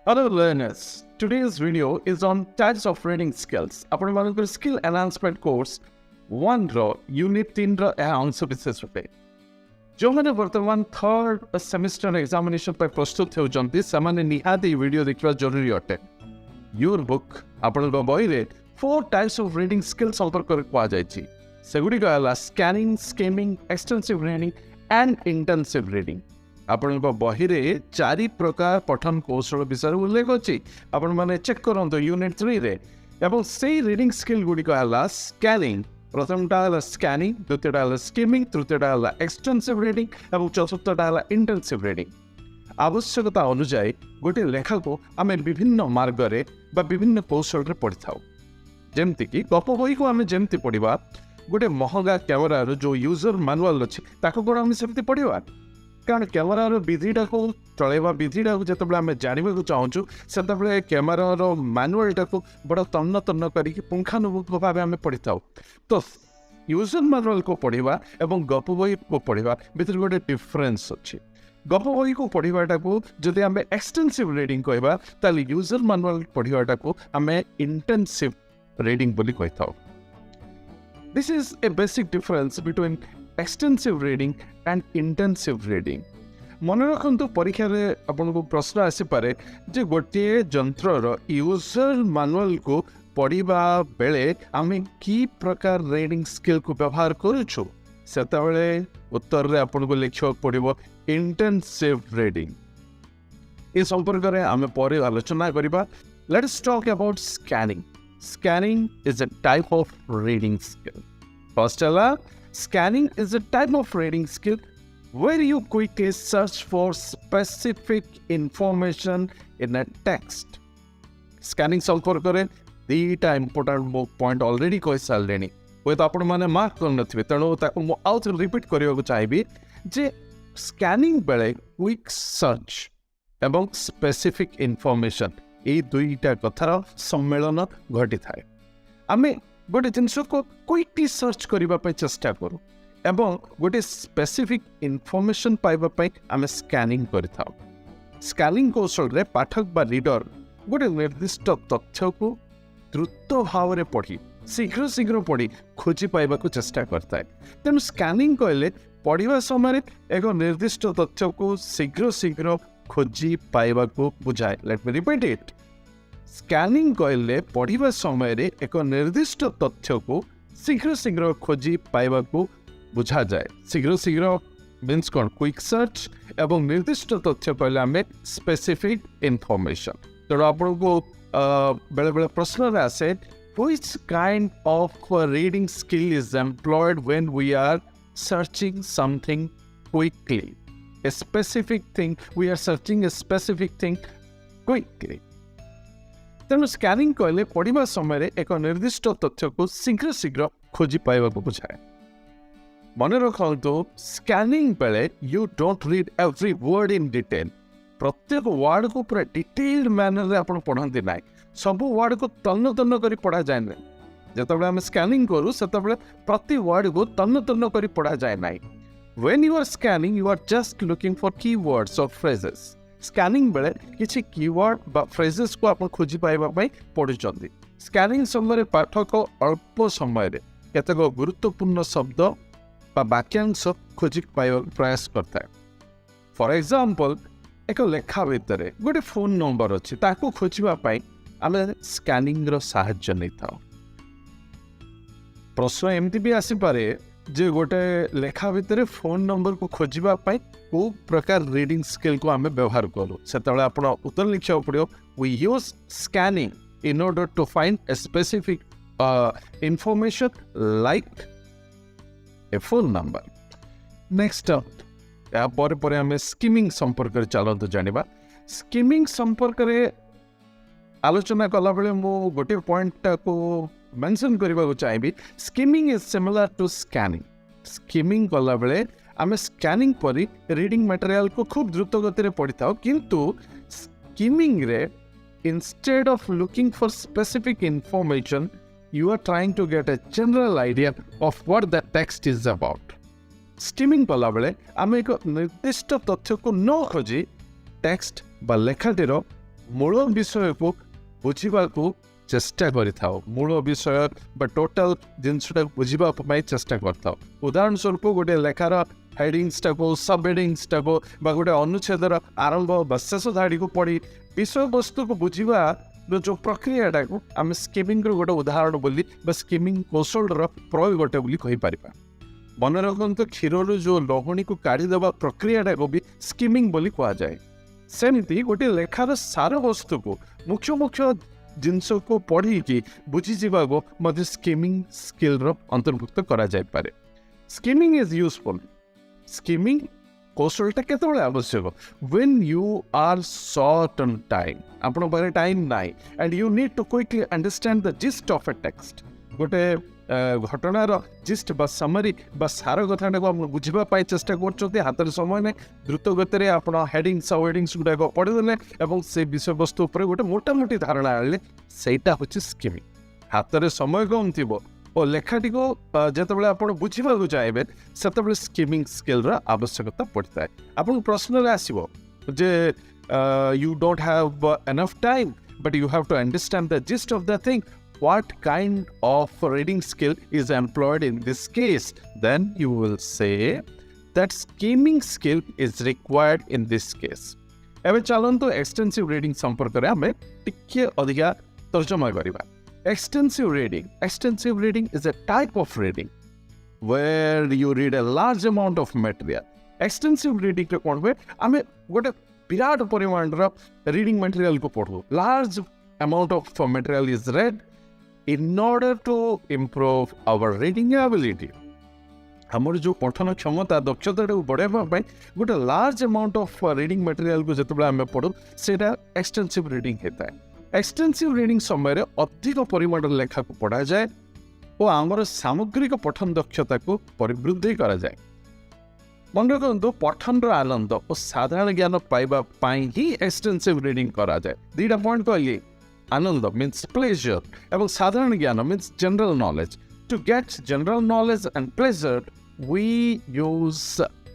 Hello learners, today's video is on types of reading skills. ଆପଣଙ୍କର skill enhancement course 1 ର unit 3 ର ଏହା ଅଂଶ ବିଶେଷ ଅଟେ। ଯେଉଁମାନେ ବର୍ତ୍ତମାନ ଥର୍ଡ ସେମିଷ୍ଟର ଏକ୍ସାମିନେସନ ପାଇଁ ପ୍ରସ୍ତୁତ ହେଉଛନ୍ତି ସେମାନେ ନିହାତି ଏହି ଭିଡ଼ିଓ ଦେଖିବା ଜରୁରୀ ଅଟେ। ୟୁର ବୁକ୍ ଆପଣଙ୍କ ବହିରେ 4 types of reading skills ସମ୍ପର୍କରେ କୁହାଯାଇଛି। ସେଗୁଡ଼ିକ ହେଲା scanning, skimming, extensive reading and intensive reading. ଆପଣଙ୍କ ବହିରେ 4 ପ୍ରକାର ପଠନ କୌଶଳ ବିଷୟରେ ଉଲ୍ଲେଖ ଅଛି। ଆପଣମାନେ ଚେକ୍ କରନ୍ତୁ ୟୁନିଟ୍ 3 ରେ। ଏବଂ ସେଇ ରିଡିଂ ସ୍କିଲ୍ ଗୁଡ଼ିକ ହେଲା ସ୍କାନିଂ, ପ୍ରଥମଟା ହେଲା ସ୍କାନିଂ, ଦ୍ୱିତୀୟଟା ହେଲା ସ୍କିମିଂ, ତୃତୀୟଟା ହେଲା ଏକ୍ସଟେନ୍ସିଭ ରିଡିଂ ଏବଂ ଚତୁର୍ଥଟା ହେଲା ଇଣ୍ଟେନ୍ସିଭ ରିଡିଂ। ଆବଶ୍ୟକତା ଅନୁଯାୟୀ ଗୋଟିଏ ଲେଖାକୁ ଆମେ ବିଭିନ୍ନ ମାର୍ଗରେ ବା ବିଭିନ୍ନ କୌଶଳରେ ପଢ଼ିଥାଉ। ଯେମିତିକି ଗପ ବହିକୁ ଆମେ ଯେମିତି ପଢ଼ିବା, ଗୋଟେ ମହଙ୍ଗା କ୍ୟାମେରାର ଯେଉଁ ୟୁଜର ମାନୁଆଲ ଅଛି ତାକୁ କ'ଣ ଆମେ ସେମିତି ପଢ଼ିବା? କାରଣ କ୍ୟାମେରାର ବିଧିଟାକୁ ଚଳାଇବା ବିଧିଟାକୁ ଯେତେବେଳେ ଆମେ ଜାଣିବାକୁ ଚାହୁଁଛୁ ସେତେବେଳେ କ୍ୟାମେରାର ମାନୁଆଲଟାକୁ ବଡ଼ ତନ୍ନ ତନ୍ନ କରିକି ପୁଙ୍ଖାନୁପୁଙ୍ଖ ଭାବେ ଆମେ ପଢ଼ିଥାଉ। ତ ୟୁଜର ମାନୁଆଲକୁ ପଢ଼ିବା ଏବଂ ଗପ ବହିକୁ ପଢ଼ିବା ଭିତରେ ଗୋଟେ ଡିଫରେନ୍ସ ଅଛି। ଗପ ବହିକୁ ପଢ଼ିବାଟାକୁ ଯଦି ଆମେ ଏକ୍ସଟେନ୍ସିଭ ରିଡିଂ କହିବା ତାହେଲେ ୟୁଜର ମାନୁଆଲ ପଢ଼ିବାଟାକୁ ଆମେ ଇଣ୍ଟେନ୍ସିଭ ରିଡିଂ ବୋଲି କହିଥାଉ। This is a basic difference between extensive reading and intensive reading. ମନେ ରଖନ୍ତୁ ପରୀକ୍ଷାରେ ଆପଣଙ୍କୁ ପ୍ରଶ୍ନ ଆସିପାରେ ଯେ ଗୋଟିଏ ଯନ୍ତ୍ରର ୟୁଜର ମାନୁଆଲକୁ ପଢ଼ିବା ବେଳେ ଆମେ କି ପ୍ରକାର ରିଡିଂ ସ୍କିଲ୍କୁ ବ୍ୟବହାର କରୁଛୁ। ସେତେବେଳେ ଉତ୍ତରରେ ଆପଣଙ୍କୁ ଲେଖିବାକୁ ପଡ଼ିବ ଇଣ୍ଟେନ୍ସିଭ ରିଡିଂ। ଏ ସମ୍ପର୍କରେ ଆମେ ପରେ ଆଲୋଚନା କରିବା। Let's talk about scanning. Scanning is a type of reading skill. First, scanning is a type of reading skill where you quickly search for specific information in a text. Scanning ସମ୍ପର୍କରେ ଦୁଇଟା important point already କହିସାରିଲେଣି। ହୁଏତ ଆପଣମାନେ mark କରିନଥିବେ, ତେଣୁ ତାକୁ ମୁଁ ଆଉ ଥରେ repeat କରିବାକୁ ଚାହିଁବି ଯେ ସ୍କାନିଂ ବେଳେ କ୍ୱିକ୍ ସର୍ଚ୍ଚ ଏବଂ ସ୍ପେସିଫିକ୍ ଇନଫର୍ମେସନ୍ এই দুইটা কথার সম্মেলন ঘটিଥାଏ। ଆମେ ଗୋଟେ ଜିନିଷକୁ କ୍ୱିକଲି ସର୍ଚ୍ଚ କରିବା ପାଇଁ ଚେଷ୍ଟା କରୁ ଏବଂ ଗୋଟେ ସ୍ପେସିଫିକ୍ ଇନଫର୍ମେସନ୍ ପାଇବା ପାଇଁ ଆମେ ସ୍କାନିଂ କରିଥାଉ। ସ୍କାନିଂ କୌଶଳରେ ପାଠକ ବା ରିଡର ଗୋଟେ ନିର୍ଦ୍ଦିଷ୍ଟ ତଥ୍ୟକୁ ଦ୍ରୁତ ଭାବରେ ପଢ଼ି ଶୀଘ୍ର ପଢ଼ି ଖୋଜି ପାଇବାକୁ ଚେଷ୍ଟା କରିଥାଏ। ତେଣୁ ସ୍କାନିଂ କହିଲେ ପଢ଼ିବା ସମୟରେ ଏକ ନିର୍ଦ୍ଦିଷ୍ଟ ତଥ୍ୟକୁ ଶୀଘ୍ର ଖୋଜି ପାଇବାକୁ ବୁଝାଏ। ଲେଟ୍ ମି ରିପିଟ୍ ଇଟ୍। ସ୍କାନିଂ କହିଲେ ପଢ଼ିବା ସମୟରେ ଏକ ନିର୍ଦ୍ଦିଷ୍ଟ ତଥ୍ୟକୁ ଶୀଘ୍ର ଖୋଜି ପାଇବାକୁ ବୁଝାଯାଏ। ଶୀଘ୍ର ମିନ୍ସ କ'ଣ? କ୍ୱିକ୍ ସର୍ଚ୍ଚ ଏବଂ ନିର୍ଦ୍ଦିଷ୍ଟ ତଥ୍ୟ କହିଲେ ଆମେ ସ୍ପେସିଫିକ୍ ଇନଫର୍ମେସନ୍। ତେଣୁ ଆପଣଙ୍କୁ ବେଳେବେଳେ ପ୍ରଶ୍ନରେ ଆସେ which kind of reading skill is employed when we are searching something quickly? A specific thing, we are searching a specific thing quickly. ତେଣୁ ସ୍କାନିଂ କହିଲେ ପଢ଼ିବା ସମୟରେ ଏକ ନିର୍ଦ୍ଦିଷ୍ଟ ତଥ୍ୟକୁ ଶୀଘ୍ର ଖୋଜି ପାଇବାକୁ ବୁଝାଏ। ମନେ ରଖନ୍ତୁ ସ୍କାନିଂ ବେଳେ you don't read every word in detail. ପ୍ରତ୍ୟେକ ୱାର୍ଡକୁ ପୁରା ଡିଟେଲ୍ଡ ମ୍ୟାନରରେ ଆପଣ ପଢ଼ନ୍ତି ନାହିଁ। ସବୁ ୱାର୍ଡକୁ ତନ୍ନ କରି ପଢ଼ାଯାଏ ନାହିଁ। ଯେତେବେଳେ ଆମେ ସ୍କାନିଂ କରୁ ସେତେବେଳେ ପ୍ରତି ୱାର୍ଡକୁ ତନ୍ନ କରି ପଢ଼ାଯାଏ ନାହିଁ। When you are scanning, you are just looking for keywords or phrases. Scanning बेले किसी कीवर्ड बा phrases को आपण खोजी पाइबा पई पढुचंदी। Scanning समୟରେ पाठक अल्प समय रे केतेक गुरुत्वपूर्ण शब्द बा वाक्यांश खोजी पाइबा प्रयास करता है। फॉर एग्जांपल एक लेखा भितरे गोटे फोन नंबर अछि ताको खोजिबा पई आमे स्कैनिंग रो सहायता नैथाउ। प्रश्न एमती भी आसी पारे जे गोटे लेखा भितर फोन नंबर को खोजिबा पाई को प्रकार रीडिंग स्किल को आमे व्यवहार करू। सेतबेले आपण उत्तर लिखिया पड़ियो we use scanning in order to find a specific information like a phone number. Next या पर आमे स्किमिंग संपर्क रे चलंतु जानिबा। स्किमिंग संपर्क रे आलोचना कला बेले मु गोटे पॉइंट को मेंशन करबा को चाहिबी। Skimming is similar to scanning. Skimming कला बेले आमे स्कैनिंग परी रीडिंग मटेरियल को खूब द्रुत गति रे पढ़िताओ, किंतु स्किमिंग रे instead of looking for specific information you are trying to get a general idea of what the text is about. Skimming कला बेले आमे एक निर्दिष्ट तथ्य को न खोजी टेक्स्ट बा लेखाटीर मूल विषय को बुझा चेष्टा करिथाओ मूल विषय बा टोटल जिनसटा बुझा चेष्टा करथाओ उदाहरण स्वरूप गोटे लेखार हेडिंग्स टाको सब हेडिंग्स टाको बा गोटे अनुच्छेदर आरंभ बा शेष धाड़ी को पढ़ी विषय वस्तु को बुझा जो प्रक्रियाटा को आम स्किमिंग गोटे उदाहरण बोली स्किमिंग कौशल प्रयोग गोटे बोली कहि परिबा मन रखु क्षीर जो लहुणी को काढ़ीदेवा प्रक्रियाटा को भी स्किमिंग बोली कहा जाए सेमती गोटे लेखार सार वस्तु को मुख्य मुख्य जिनस को पढ़ी कि बुझी को मध्य स्किमिंग स्किल अंतर्भुक्त करा जाय पारे स्किमिंग इज यूजफुल स्किमिंग कौशलटा केतबेले आवश्यक when you are short on time आपण पारे टाइम नाइ and you need to quickly understand the gist of a text गोटे घटनार जिस्ट बा समरी बा सार कथा को बुझापी चेष्टा कर हाथ समय ना द्रुत गति आप हेडिंग्स और हेडिंग्स गुड़ाक पढ़ीदे और से विषय वस्तु पर गोटे मोटामोटी धारणा आने सहीटा हूँ स्किमिंग हाथ में समय कम थी और लेखाटी को जिते आप बुझा चाहिए से स्किमिंग स्किल आवश्यकता पड़ता है आपन प्रश्न आसो जे you don't have enough time but you have to understand the gist of the thing what kind of reading skill is employed in this case, then you will say that skimming skill is required in this case. एबे चलन तो extensive reading संपर्क रे हमें टिके अधिका तर्जमा करिबा extensive reading is a type of reading where you read a large amount of material. Extensive reading रे कोन होय हमें गोटे विराट परिमाण रो रीडिंग मटेरियल को पढो large amount of material is read in order to improve our reading ability. हमर जो पठन क्षमता दक्षता को बढ़ावा गोटे large amount of reading material को जिते आम पढ़ू से एक्सटेंसिव रीडिंग होता है एक्सटेंसिव रीडिंग समय अधिक परिमाण लेखा को पढ़ा जाए और आमर सामग्रिक पठन दक्षता को परिवृद्धि करा जाए मन रखु पठन आनंद और साधारण ज्ञान पाइबा ही एक्सटेंसिव रीडिंग करा जाए दुईटा पॉइंट कहली आनंद मीन्स प्लेजर एवं साधारण ज्ञान means general knowledge to get general knowledge and pleasure we use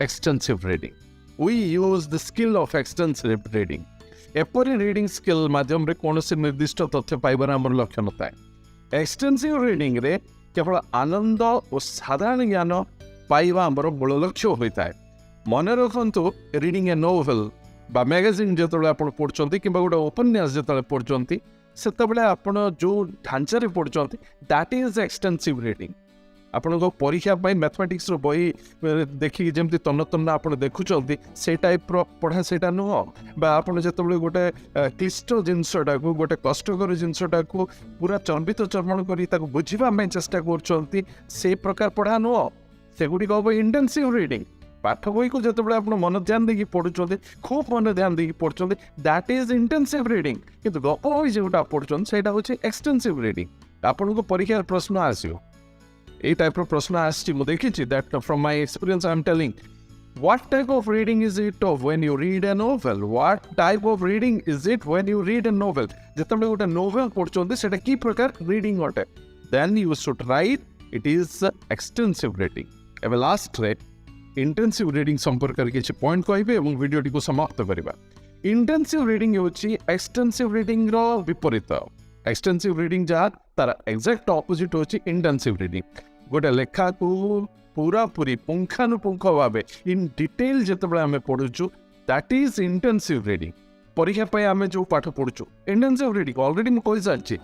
extensive reading we use the skill of extensive reading एपरी रीडिंग स्किल माध्यम रे कौन से निर्दिष्ट तथ्य पाइबार आमर लक्ष्य न थाए एक्सटेंसिव रीडिंग रे केवल आनंद और साधारण ज्ञान पाइबा आमर मूल लक्ष्य होता है मन रखु रीडिंग ए नोवेल बा मैगजीन जो आप पढ़ुंट कि गोटे उपन्यास जो पढ़ुंट से जो ढांचारे पढ़ुंट दैट इज एक्सटेंसिव रीडिंग आपण को परीक्षा मैथमेटिक्स बही देखिए जमी तन्न तन्न आप देखुं से टाइप पढ़ा से नुह आप जो गोटे क्लिष्ट जिनसटा को गोटे कष्टकर जिनसटा को पूरा चर्बित चर्मण कर बुझा चेष्टा कर प्रकार पढ़ा नुह सेगुड़ी हम इंटेंसिव रीडिंग पाठ बही को जो आप मन ध्यान देकी पढ़ुं खूब मन ध्यान देकी पढ़ुं दैट इज इंटेंसिव रीडिंग किंतु गप बही जोटा पढ़ुं से एक्सटेंसिव रीडिंग आपन को परीक्षा प्रश्न आसो ये टाइप प्रश्न आसी देखी that from my experience I am telling what type of reading is it when you read a novel what type of reading is it when you read a novel जिते गोटे नोवेल पढ़ुं से कि प्रकार reading अटे then you should write it is extensive reading एवं last रे intensive reading संपर्क में किसी पॉइंट कहबे और वीडियो टी को समाप्त करबा इंटेंसिव रीडिंग होची एक्सटेंसिव रीडिंग रो विपरीत एक्सटेंसिव रीडिंग जहाँ तार एक्जाक्ट ऑपोजिट होची इंटेंसिव रीडिंग गोटे लेखा को पूरा पूरी पुंखानुपुंख भाव इन डिटेल जिते आम पढ़ुचु दैट इज इंटेंसिव रीडिंग परीक्षा आम जो पाठ पढ़ुचु इंटेंसिव रीडिंग ऑलरेडी मुझे सारी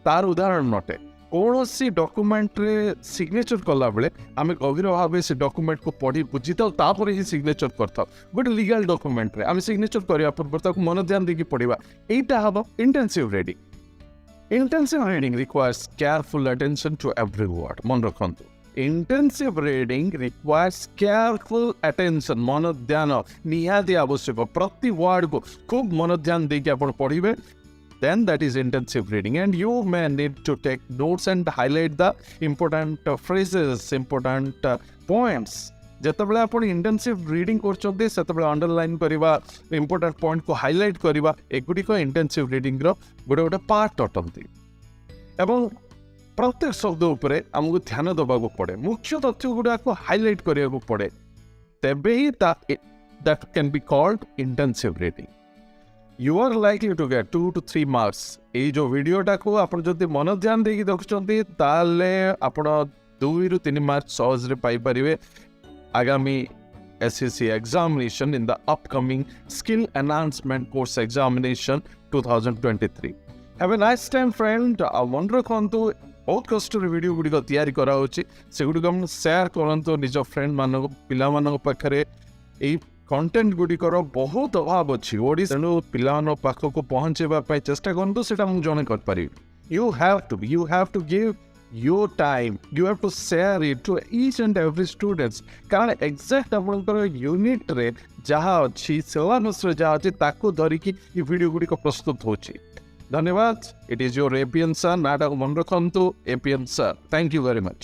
तार उदाहरण नटे कौन सी डॉक्यूमेंट रे सिग्नेचर कला बेले आम गभीर भाव से डॉक्यूमेंट को पढ़ी बुझी तापर ही सिग्नेचर करता गोटे लीगल डॉक्यूमेंट रे आम सिग्नेचर करने पूर्व मन ध्यान देकी पढ़ा यहीटा हम intensive reading intensive reading requires careful attention to every word मन रखु intensive reading requires careful attention मन ध्यान निहाती आवश्यक प्रति वर्ड को खूब मन ध्यान देकी आप पढ़े then that is intensive reading and you may need to take notes and highlight the important phrases important points जितेबाला आप इंटेंसिव रीडिंग कर अंडरलाइन करवा इंपोर्टेंट पॉइंट को हाईलाइट करवा एगुड़िक इंटेंसिव रीडिंग गोटे गोटे पार्ट अटंती एवं प्रत्येक शब्द उपरे आमको ध्यान देवा पड़े मुख्य तथ्य गुड़ाक हाईलाइट करने पड़े तेबे ही that can be called intensive reading you are likely to get 2 to 3 marks. এই जो ভিডিওটাକୁ ଆପଣ ଯଦି ମନ ଧ୍ୟାନ ଦେଇକି ଦେଖୁଛନ୍ତି ତାହେଲେ ଆପଣ 2 ରୁ 3 ମାର୍କ ସହଜରେ ପାଇପାରିବେ ଆଗାମୀ SEC examination in the upcoming Skill Enhancement Course Examination 2023. Have a nice time, friend. ମନେ ରଖନ୍ତୁ ବହୁତ କଷ୍ଟରେ ଭିଡ଼ିଓ ଗୁଡ଼ିକ ତିଆରି କରାହେଉଛି, ସେଗୁଡ଼ିକ ଆପଣ ସେୟାର କରନ୍ତୁ ନିଜ ଫ୍ରେଣ୍ଡ ମାନଙ୍କୁ, ପିଲାମାନଙ୍କ ପାଖରେ। ଏଇ କଣ୍ଟେଣ୍ଟ ଗୁଡ଼ିକର ବହୁତ ଅଭାବ ଅଛି ଓଡ଼ିଶା, ତେଣୁ ପିଲାମାନଙ୍କ ପାଖକୁ ପହଞ୍ଚାଇବା ପାଇଁ ଚେଷ୍ଟା କରନ୍ତୁ, ସେଇଟା ମୁଁ ଜଣେ କରିପାରିବି। You have to give your time, you have to share it to each and every students, କାରଣ ଏକ୍ଜାକ୍ଟ ଆପଣଙ୍କର ୟୁନିଟ୍ରେ ଯାହା ଅଛି, ସିଲାବସ୍ରେ ଯାହା ଅଛି, ତାକୁ ଧରିକି ଏ ଭିଡ଼ିଓ ଗୁଡ଼ିକ ପ୍ରସ୍ତୁତ ହେଉଛି। ଧନ୍ୟବାଦ। It is your APN sir, ନାଁଟାକୁ ମନେ ରଖନ୍ତୁ, APN sir. Thank you very much.